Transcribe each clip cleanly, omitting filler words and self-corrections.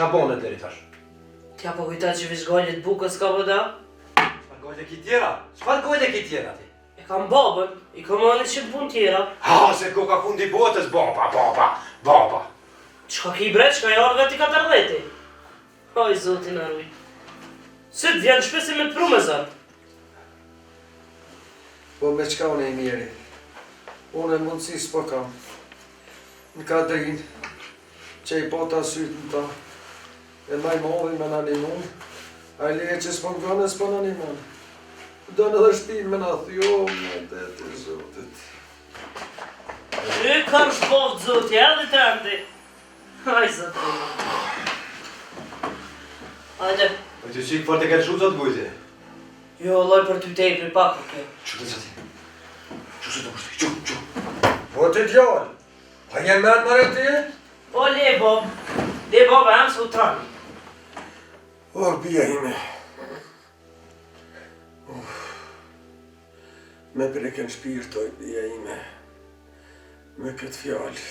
Çka bën deri tash? T'ja po kujtoj që vizgojlit bukës ka vëda? Çfarë gojë ki tjera? Çfarë gojë ki tjera ti? E kam babën, i kam anë që të pun tjera. Ha, se koka fundi botës, baba. Çka ki bre, çka jarë veti 14. Oj, zotin arruj. Se të vjen shpesi me të pru me zërë. Po me qka unë e mjeri? Unë e mundësi s'po kam. Në Kadrin, që i pota sytë në ta. E maj movi me në animun. A i leje që s'po ngone, s'po në animun. Do në dhe shpin me në thjo, me të të zotit. E kam shpovë zoti, edhe të andi. Aj, zotin. Ajde. Po të qikë për të këtë shumë zotë gujti? Jo, loj për ty tej për pak për kjo. Që të zati? Që se të mështi? Që? Po të djallë, a jenë menë mërë ti? O, le, Bob. Le, Bob, e am së utrani. O, bia ime. Me preken shpirtoj, bia ime. Me këtë fjallë.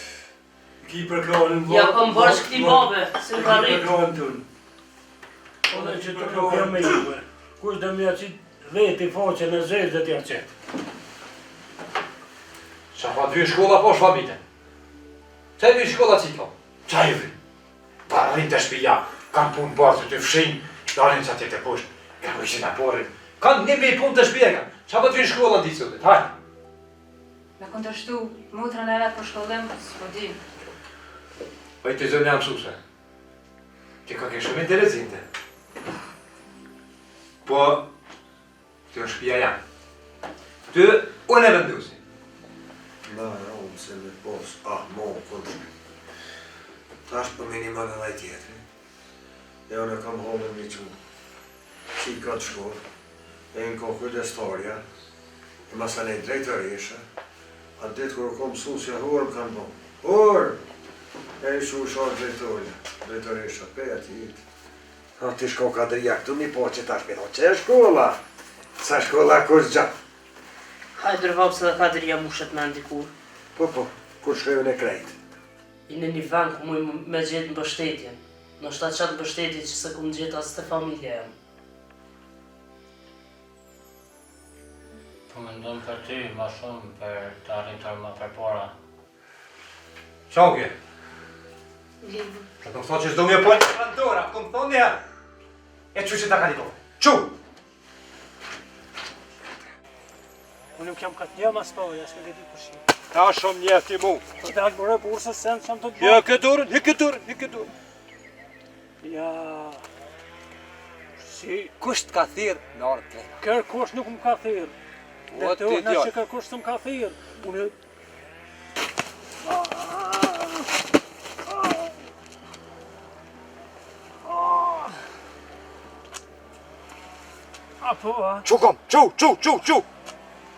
Ki për klonin Ja kom bërsh këti babe, se në ka Ki për rritë. klonin tënë. Ona që të nuk jam me juve. Kush dhe me aqit veti foqe në zezë dhe t'ja qetë. Qa fa t'vynë shkolla po shfamite? Qa i vynë shkolla cito? Qa i vynë? Pa rrinë të shpija, kanë punë barë të fshinj, dalin që atjet e poshtë, kanë vëshin e porin. Kanë një me i punë të shpija kanë. Qa pa t'vynë shkolla t'i sotit, hajnë? Me kundërshtu mutrën e vetë për shkollim, s'po dim. Po i të zonë jam mësuse. Që ka ke shumë interesinte. Po, të në shpija janë. Të unë e vendusi. Na, unë se me pos, mo, kundë. Tash për minimal edhe i tjetëri. E unë e kam home mi që që i ka të shkollë. E në kohë kujdestarja. E masan e drejtëreshe. A ditë kërë kom mësu si horë më kanë bon. Horë! E i shu shorë drejtëresha, pe atit. A ti shko Kadria këtu mi po që tash me thonë që e shkolla. Sa shkolla kush gjatë. Hajde rëvap se dhe Kadria mushet me ndikur. Po, kur shkojën e krejtë. I në një vend ku muj me gjetë në bështetjen. Në shta qatë bështetje që se ku më gjetë asë të familje jam. Po me ndonë për ty, ma shumë për të arritër ma për para. Qauke, Libu. që të më thonë që s'do mjë pojnë që plantora, të më thonë njëherë. E që ta ka dikove. Qu! Unë nuk jam katë një mas pojë, s'ke dhe di përshim. Ta shumë një ti mu. Po të akë bërë për ursës sen që jam të të Ja, këtë durën. Ja, Si, kusht ka thirë në orë të lejnë? kërë kush nuk më ka thirë. O, Dhe ti të unë djallë. që kërë kush të më ka thirë. Unë... Apo, a? Qu kom, qu!